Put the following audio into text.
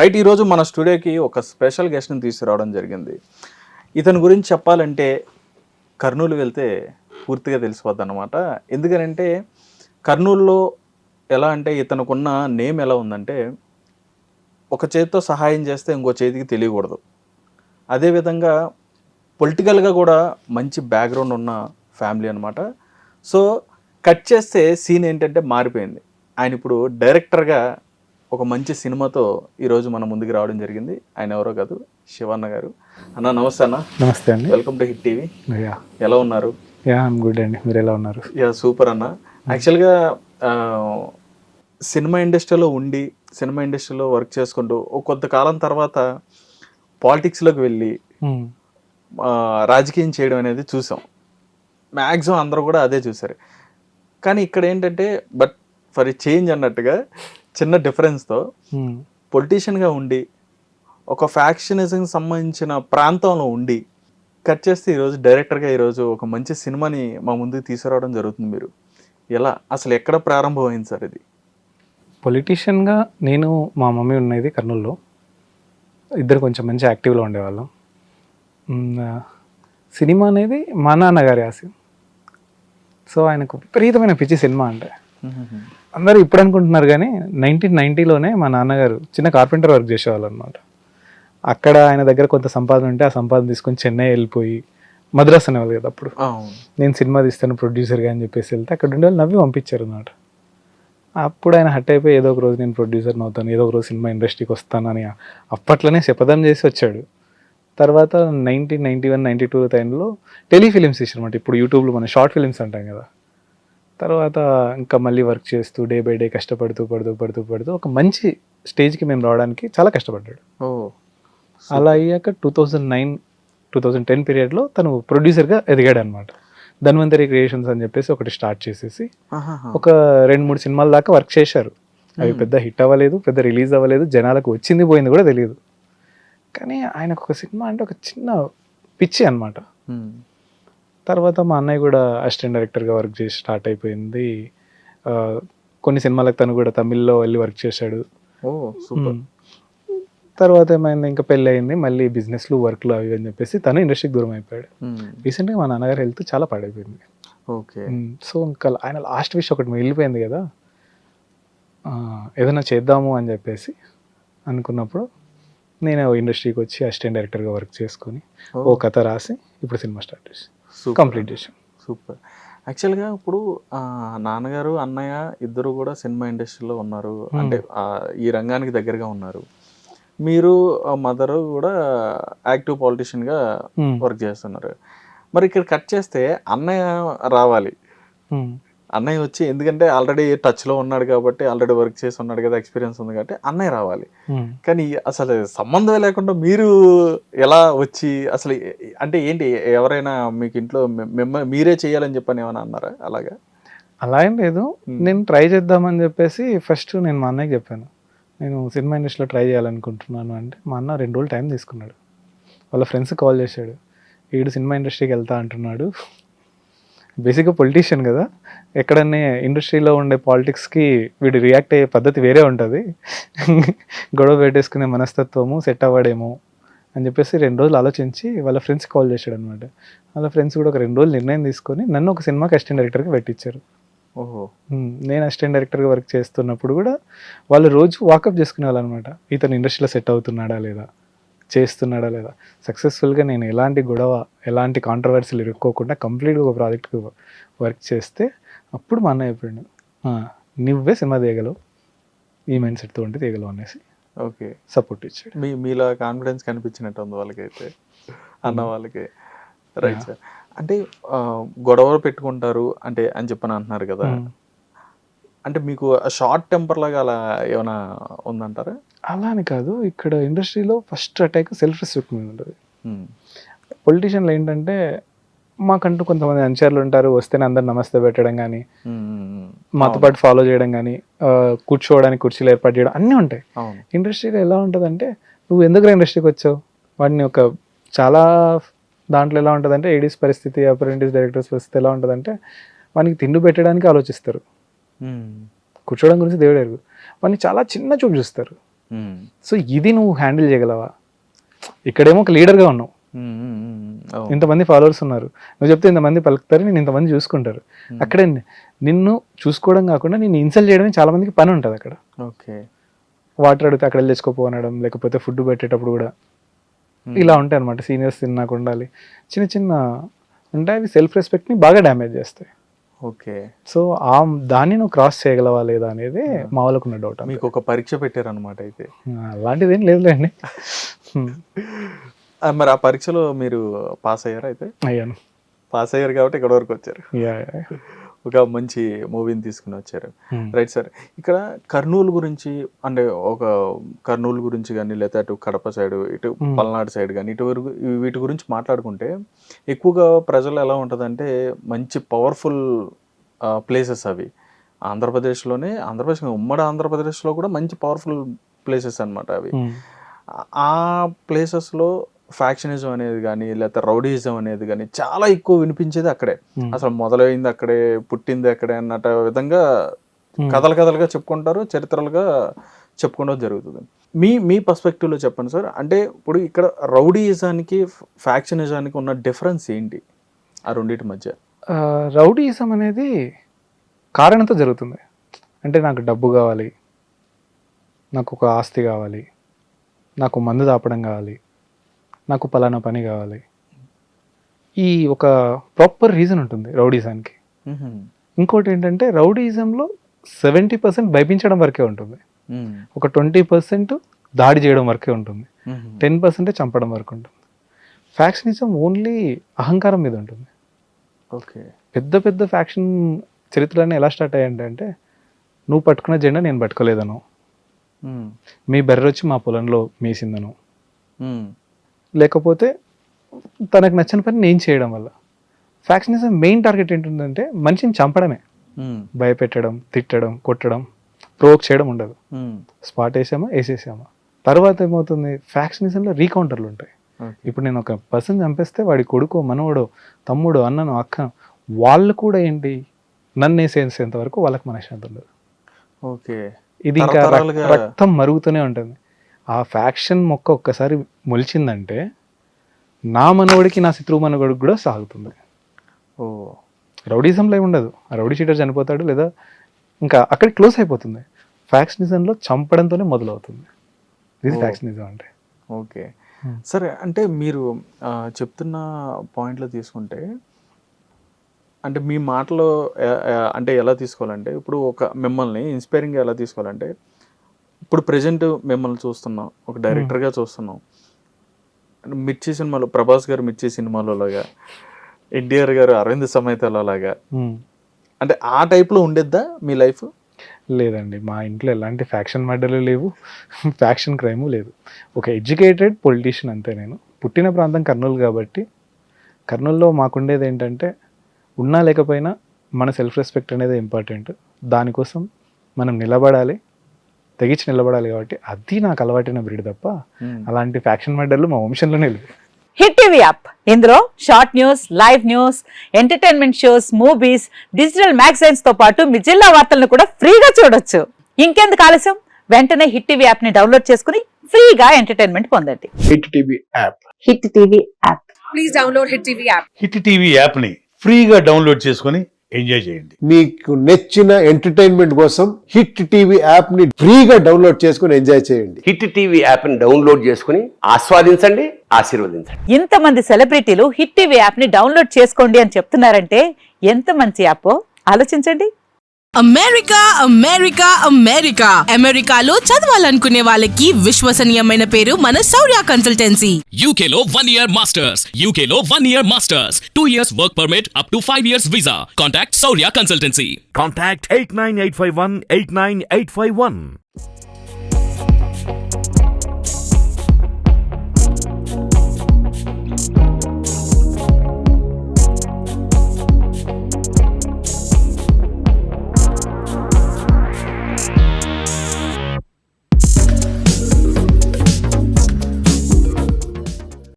Right, ఈరోజు మన స్టూడియోకి ఒక స్పెషల్ గెస్ట్ని తీసుకురావడం జరిగింది. ఇతని గురించి చెప్పాలంటే కర్నూలు వెళ్తే పూర్తిగా తెలిసిపోద్ది అనమాట. ఎందుకనంటే కర్నూలులో ఎలా అంటే ఇతనుకున్న నేమ్ ఎలా ఉందంటే ఒక చేతితో సహాయం చేస్తే ఇంకో చేతికి తెలియకూడదు. అదేవిధంగా పొలిటికల్గా కూడా మంచి బ్యాక్గ్రౌండ్ ఉన్న ఫ్యామిలీ అనమాట. సో కట్ చేస్తే సీన్ ఏంటంటే మారిపోయింది. ఆయన ఇప్పుడు డైరెక్టర్గా ఒక మంచి సినిమాతో ఈరోజు మన ముందుకు రావడం జరిగింది. ఆయన ఎవరో కాదు, శివన్న గారు. అన్న నమస్తే. అన్న నమస్తే అండి. Welcome to hit TV. ఎలా ఉన్నారు? ఐఎమ్ గుడ్ అండి, మీరు ఎలా ఉన్నారు? సూపర్ అన్న. యాక్చువల్గా సినిమా ఇండస్ట్రీలో ఉండి సినిమా ఇండస్ట్రీలో వర్క్ చేసుకుంటూ కొంతకాలం తర్వాత పాలిటిక్స్లోకి వెళ్ళి రాజకీయం చేయడం అనేది చూసాం. మ్యాక్సిమం అందరూ కూడా అదే చూసారు. కానీ ఇక్కడ ఏంటంటే బట్ ఫర్ చేంజ్ అన్నట్టుగా చిన్న డిఫరెన్స్తో పొలిటీషియన్గా ఉండి ఒక ఫ్యాక్షనిజంకి సంబంధించిన ప్రాంతంలో ఉండి కట్ చేస్తే ఈరోజు డైరెక్టర్గా ఈరోజు ఒక మంచి సినిమాని మా ముందుకు తీసుకురావడం జరుగుతుంది. మీరు ఎలా అసలు ఎక్కడ ప్రారంభమైంది సార్ ఇది? పొలిటీషియన్గా నేను, మా మమ్మీ ఉన్నది కర్నూలులో. ఇద్దరు కొంచెం మంచి యాక్టివ్లో ఉండేవాళ్ళం. సినిమా అనేది మా నాన్నగారి ఆశయం. సో ఆయనకు విపరీతమైన పిచ్చి సినిమా అంటే. అందరూ ఇప్పుడు అనుకుంటున్నారు కానీ 1990లోనే మా నాన్నగారు చిన్న కార్పెంటర్ వర్క్ చేసేవాళ్ళు అనమాట. అక్కడ ఆయన దగ్గర కొంత సంపాదన ఉంటే ఆ సంపాదన తీసుకొని చెన్నై వెళ్ళిపోయి, మద్రాస్ అనేవాళ్ళు కదా అప్పుడు, నేను సినిమా తీస్తాను ప్రొడ్యూసర్గా అని చెప్పేసి వెళ్తే అక్కడ ఉండే వాళ్ళు నవ్వి పంపించారు అనమాట. అప్పుడు ఆయన హట్ అయిపోయి ఏదో ఒక రోజు నేను ప్రొడ్యూసర్ని అవుతాను, ఏదో ఒక రోజు సినిమా ఇండస్ట్రీకి వస్తానని అప్పట్లోనే శపథం చేసి వచ్చాడు. తర్వాత 1991-92 టైంలో టెలిఫిలిమ్స్ తీసారనమాట. ఇప్పుడు యూట్యూబ్లో మన షార్ట్ ఫిలిమ్స్ అంటాం కదా. తర్వాత ఇంకా మళ్ళీ వర్క్ చేస్తూ డే బై డే కష్టపడుతూ పడుతూ ఒక మంచి స్టేజ్కి మేము రావడానికి చాలా కష్టపడ్డాడు. అలా అయ్యాక 2009-2010 పీరియడ్లో తను ప్రొడ్యూసర్గా ఎదిగాడు అనమాట. ధన్వంతరి క్రియేషన్స్ అని చెప్పేసి ఒకటి స్టార్ట్ చేసేసి ఒక 2-3 సినిమాల దాకా వర్క్ చేశారు. అవి పెద్ద హిట్ అవ్వలేదు, పెద్ద రిలీజ్ అవ్వలేదు, జనాలకు వచ్చింది పోయింది కూడా తెలియదు. కానీ ఆయనకు ఒక సినిమా అంటే ఒక చిన్న పిచ్చి అనమాట. తర్వాత మా అన్నయ్య కూడా అసిస్టెంట్ డైరెక్టర్గా వర్క్ చేసి స్టార్ట్ అయిపోయింది. కొన్ని సినిమాలకు తను కూడా తమిళ్లో వెళ్ళి వర్క్ చేశాడు. తర్వాత ఏమైంది, ఇంకా పెళ్ళి అయింది, మళ్ళీ బిజినెస్లు వర్క్లు అవి అని చెప్పేసి తను ఇండస్ట్రీకి దూరం అయిపోయాడు. రీసెంట్గా మా నాన్నగారు హెల్త్ చాలా పాడైపోయింది. సో ఇంకా ఆయన లాస్ట్ విష్ ఒకటి మిగిలిపోయింది కదా, ఏదైనా చేద్దాము అని చెప్పేసి అనుకున్నప్పుడు నేను ఇండస్ట్రీకి వచ్చి అసిస్టెంట్ డైరెక్టర్గా వర్క్ చేసుకొని ఓ కథ రాసి ఇప్పుడు సినిమా స్టార్ట్ చేసి కంప్లీట్ చేసాం. సూపర్. యాక్చువల్గా ఇప్పుడు నాన్నగారు అన్నయ్య ఇద్దరు కూడా సినిమా ఇండస్ట్రీలో ఉన్నారు, అంటే ఈ రంగానికి దగ్గరగా ఉన్నారు. మీరు మదరు కూడా యాక్టివ్ పాలిటిషియన్గా వర్క్ చేస్తున్నారు. మరి ఇక్కడ కట్ చేస్తే అన్నయ్య రావాలి. అన్నయ్య వచ్చి, ఎందుకంటే ఆల్రెడీ టచ్లో ఉన్నాడు కాబట్టి, ఆల్రెడీ వర్క్ చేసి ఉన్నాడు కదా, ఎక్స్పీరియన్స్ ఉంది కాబట్టి అన్నయ్య రావాలి. కానీ అసలు సంబంధమే లేకుండా మీరు ఎలా వచ్చి అసలు అంటే ఏంటి, ఎవరైనా మీకు ఇంట్లో మీరే చేయాలని చెప్పని ఏమైనా అన్నారా? అలా ఏం లేదు, నేను ట్రై చేద్దామని చెప్పేసి ఫస్ట్ నేను మా అన్నయ్యకి చెప్పాను, నేను సినిమా ఇండస్ట్రీలో ట్రై చేయాలనుకుంటున్నాను అంటే. మా అన్న 2 రోజులు టైం తీసుకున్నాడు. వాళ్ళ ఫ్రెండ్స్ కాల్ చేశాడు, వీడు సినిమా ఇండస్ట్రీకి వెళ్తా అంటున్నాడు. బేసిక్గా పొలిటీషియన్ కదా, ఎక్కడన్నా ఇండస్ట్రీలో ఉండే పాలిటిక్స్కి వీడు రియాక్ట్ అయ్యే పద్ధతి వేరే ఉంటుంది, గొడవ పెట్టేసుకునే మనస్తత్వము సెట్ అవ్వడేమో అని చెప్పేసి 2 రోజులు ఆలోచించి వాళ్ళ ఫ్రెండ్స్ కాల్ చేశాడు అనమాట. వాళ్ళ ఫ్రెండ్స్ కూడా ఒక 2 రోజులు నిర్ణయం తీసుకొని నన్ను ఒక సినిమాకి అసిస్టెంట్ డైరెక్టర్గా పెట్టించారు. నేను అసిస్టెంట్ డైరెక్టర్గా వర్క్ చేస్తున్నప్పుడు కూడా వాళ్ళు రోజు వాకప్ చేసుకునే వాళ్ళు అనమాట, ఇతను ఇండస్ట్రీలో సెట్ అవుతున్నాడా లేదా, చేస్తున్నాడా లేదా. సక్సెస్ఫుల్గా నేను ఎలాంటి గొడవ, ఎలాంటి కాంట్రవర్సీలు ఇరుక్కోకుండా కంప్లీట్గా ఒక ప్రాజెక్ట్కి వర్క్ చేస్తే అప్పుడు మా అన్నయ్య చెప్పాడు, నువ్వే సినిమా తీయగలవు, ఈ మైండ్ సెట్తో ఉంటే తీయగలవు అనేసి సపోర్ట్ ఇచ్చాడు. మీలా కాన్ఫిడెన్స్ కనిపించినట్టు ఉంది వాళ్ళకైతే, అన్న వాళ్ళకి. Right sir. అంటే గొడవలు పెట్టుకుంటారు అంటే అని చెప్పని అంటున్నారు కదా, అంటే మీకు షార్ట్ టెంపర్ లాగా అలా ఏమైనా ఉందంటారా? అలా అని కాదు, ఇక్కడ ఇండస్ట్రీలో ఫస్ట్ అటాక్ సెల్ఫ్ రెస్పెక్ట్ మీద ఉంటుంది. పొలిటీషియన్లు ఏంటంటే మాకంటూ కొంతమంది అనుచరులు ఉంటారు, వస్తేనే అందరు నమస్తే పెట్టడం కానీ, మాతో పాటు ఫాలో చేయడం కానీ, కూర్చోవడానికి కుర్చీలు ఏర్పాటు చేయడం అన్నీ ఉంటాయి. ఇండస్ట్రీలో ఎలా ఉంటుందంటే, నువ్వు ఎందుకు ఇండస్ట్రీకి వచ్చావు, వాడిని ఒక చాలా దాంట్లో ఎలా ఉంటుందంటే, ఏడీస్ పరిస్థితి, అప్రెంటిస్ డైరెక్టర్స్ పరిస్థితి ఎలా ఉంటుందంటే, వానికి తిండి పెట్టడానికి ఆలోచిస్తారు, కూర్చోవడం గురించి దేవుడు ఎరుగు. వాడిని చాలా చిన్న చూపు చూస్తారు. సో ఇది నువ్వు హ్యాండిల్ చేయగలవా? ఇక్కడేమో ఒక లీడర్గా ఉన్నావు, ఇంతమంది ఫాలోవర్స్ ఉన్నారు, నువ్వు చెప్తే ఇంతమంది పలుకుతారు, నేను ఇంతమంది చూసుకుంటారు. అక్కడే నిన్ను చూసుకోవడం కాకుండా నిన్ను ఇన్సల్ట్ చేయడమే చాలా మందికి పని ఉంటుంది అక్కడ. ఓకే, వాటర్ అడిగితే అక్కడ వెళ్ళి తెచ్చుకోపోనడం, లేకపోతే ఫుడ్ పెట్టేటప్పుడు కూడా ఇలా ఉంటాయి అనమాట. సీనియర్స్ తిన్నాక ఉండాలి, చిన్న చిన్న ఉంటాయి. అవి సెల్ఫ్ రెస్పెక్ట్ని బాగా డ్యామేజ్ చేస్తాయి. ఓకే, సో దాన్ని నువ్వు క్రాస్ చేయగలవా లేదా అనేది మా వాళ్ళకు ఉన్న డౌట్. మీకు ఒక పరీక్ష పెట్టారనమాట అయితే? అలాంటిది ఏం లేదులేండి. మరి ఆ పరీక్షలో మీరు పాస్ అయ్యారా? అయితే అయ్యాను. పాస్ అయ్యారు కాబట్టి ఇక్కడ వరకు వచ్చారు, ఒక మంచి మూవీని తీసుకుని వచ్చారు. రైట్ సార్, ఇక్కడ కర్నూలు గురించి అంటే ఒక కర్నూలు గురించి కానీ లేదా అటు కడప సైడ్, ఇటు పల్నాడు సైడ్ కానీ ఇటు వరకు వీటి గురించి మాట్లాడుకుంటే ఎక్కువగా ప్రజలు ఎలా ఉంటుందంటే మంచి పవర్ఫుల్ ప్లేసెస్ అవి. ఆంధ్రప్రదేశ్లోనే, ఉమ్మడి ఆంధ్రప్రదేశ్లో కూడా మంచి పవర్ఫుల్ ప్లేసెస్ అనమాట అవి. ఆ ప్లేసెస్లో ఫ్యాక్షనిజం అనేది కానీ లేకపోతే రౌడీయిజం అనేది కానీ చాలా ఎక్కువ వినిపించేది అక్కడే. అసలు మొదలైంది అక్కడే, పుట్టింది అక్కడే అన్నట్టు విధంగా కథలుగా చెప్పుకుంటారు, చరిత్రలుగా చెప్పుకోవడం జరుగుతుంది. మీ పర్స్పెక్టివ్లో చెప్పండి సార్. అంటే ఇప్పుడు ఇక్కడ రౌడీయిజానికి ఫ్యాక్షనిజానికి ఉన్న డిఫరెన్స్ ఏంటి ఆ రెండింటి మధ్య? రౌడీయిజం అనేది కారణంతో జరుగుతుంది. అంటే నాకు డబ్బు కావాలి, నాకు ఒక ఆస్తి కావాలి, నాకు మందు దాపడం కావాలి, నాకు పలానా పని కావాలి, ఈ ఒక ప్రాపర్ రీజన్ ఉంటుంది రౌడీజానికి. ఇంకోటి ఏంటంటే రౌడీజంలో 70% భయపించడం వరకే ఉంటుంది, ఒక 20% దాడి చేయడం వరకే ఉంటుంది, 10% చంపడం వరకు ఉంటుంది. ఫ్యాక్షనిజం ఓన్లీ అహంకారం మీద ఉంటుంది. ఓకే, పెద్ద ఫ్యాక్షన్ చరిత్రలన్నీ ఎలా స్టార్ట్ అయ్యాయంటే నువ్వు పట్టుకున్న జెండా నేను పట్టుకోలేదను, మీ బెర్ర వచ్చి మా పొలంలో మేసిందను, లేకపోతే తనకు నచ్చిన పని నేను చేయడం వల్ల. ఫ్యాక్షనిజం మెయిన్ టార్గెట్ ఏంటంటే మనిషిని చంపడమే, భయపెట్టడం, తిట్టడం, కొట్టడం, ప్రోవోక్ చేయడం ఉండదు. స్పాట్ వేసేసామా తర్వాత ఏమవుతుంది, ఫ్యాక్షనిజంలో రీకౌంటర్లు ఉంటాయి. ఇప్పుడు నేను ఒక పర్సన్ చంపేస్తే వాడి కొడుకో, మనవడో, తమ్ముడో, అన్ననో, అక్క, వాళ్ళు కూడా ఏంటి నన్ను వేసేంత వరకు వాళ్ళకి మనశ్శాంతి ఉండదు. ఓకే, ఇది ఇంకా రక్తం మరుగుతూనే ఉంటుంది. ఆ ఫ్యాక్షన్ మొక్క ఒక్కసారి మొలిచిందంటే నా మనవడికి, నా శత్రువు మనవడికి కూడా సాగుతుంది. ఓ, రౌడీజంలో ఏమి ఉండదు, ఆ రౌడీ షీటర్ చనిపోతాడు లేదా ఇంకా అక్కడికి క్లోజ్ అయిపోతుంది. ఫ్యాక్షనిజంలో చంపడంతోనే మొదలవుతుంది. ఇది ఫ్యాక్షనిజం అంటే. ఓకే సరే, అంటే మీరు చెప్తున్న పాయింట్లో తీసుకుంటే అంటే మీ మాటలో అంటే ఎలా తీసుకోవాలంటే ఇప్పుడు ఒక మిమ్మల్ని ఇన్స్పైరింగ్గా ఎలా తీసుకోవాలంటే ఇప్పుడు ప్రజెంట్ మిమ్మల్ని చూస్తున్నాం, ఒక డైరెక్టర్గా చూస్తున్నాం. మిర్చి సినిమాలో ప్రభాస్ గారు మిర్చి సినిమాలో లాగా, ఎన్టీఆర్ గారు అరవింద్ సమేతలో లాగా, అంటే ఆ టైప్లో ఉండేద్దా మీ లైఫ్? లేదండి, మా ఇంట్లో ఎలాంటి ఫ్యాక్షన్ మర్డర్లు లేవు, ఫ్యాక్షన్ క్రైము లేదు. ఒక ఎడ్యుకేటెడ్ పొలిటీషియన్ అంతే. నేను పుట్టిన ప్రాంతం కర్నూలు కాబట్టి కర్నూలులో మాకుండేది ఏంటంటే ఉన్నా లేకపోయినా మన సెల్ఫ్ రెస్పెక్ట్ అనేది ఇంపార్టెంట్. దానికోసం మనం నిలబడాలి, తెగించి నిలబడాలి. కాబట్టి అది నాకు అలవాటైన బ్రీడ్ తప్ప అలాంటి ఫ్యాక్షన్ మర్డర్లు మా వంశంలోనే లేవు. హిట్ టీవీ యాప్, ఇందులో short news, live news, entertainment shows, movies, digital magazines తో పాటు మీ జిల్లా వార్తలను కూడా ఫ్రీగా చూడొచ్చు. ఇంకెందుకు ఆలస్యం, వెంటనే హిట్ టీవీ యాప్ ని డౌన్లోడ్ చేసుకుని ఫ్రీగా ఎంటర్టైన్మెంట్ పొందండి. Hit TV app, hit TV app, please download hit TV app. Hit TV app ని ఫ్రీగా డౌన్లోడ్ చేసుకొని ఎంజాయ్ చేయండి. మీకు నచ్చిన ఎంటర్టైన్మెంట్ కోసం హిట్ టీవీ యాప్ ని ఫ్రీగా డౌన్లోడ్ చేసుకొని ఎంజాయ్ చేయండి. హిట్ టీవీ యాప్ ని డౌన్లోడ్ చేసుకుని ఆస్వాదించండి, ఆశీర్వదించండి. ఇంతమంది సెలబ్రిటీలు హిట్ టీవీ యాప్ ని డౌన్లోడ్ చేసుకోండి అని చెప్తున్నారంటే ఎంత మంచి యాప్ ఆలోచించండి. అమెరికా అమెరికా అమెరికా అమెరికాలో చదవాలనుకునే వాళ్ళకి విశ్వసనీయమైన పేరు మన శౌర్య కన్సల్టెన్సీ. UK లో 1 year masters, UK లో 1 year masters, 2 years work permit up to 5 years visa. Contact Saurya Consultancy. Contact 89851 89851.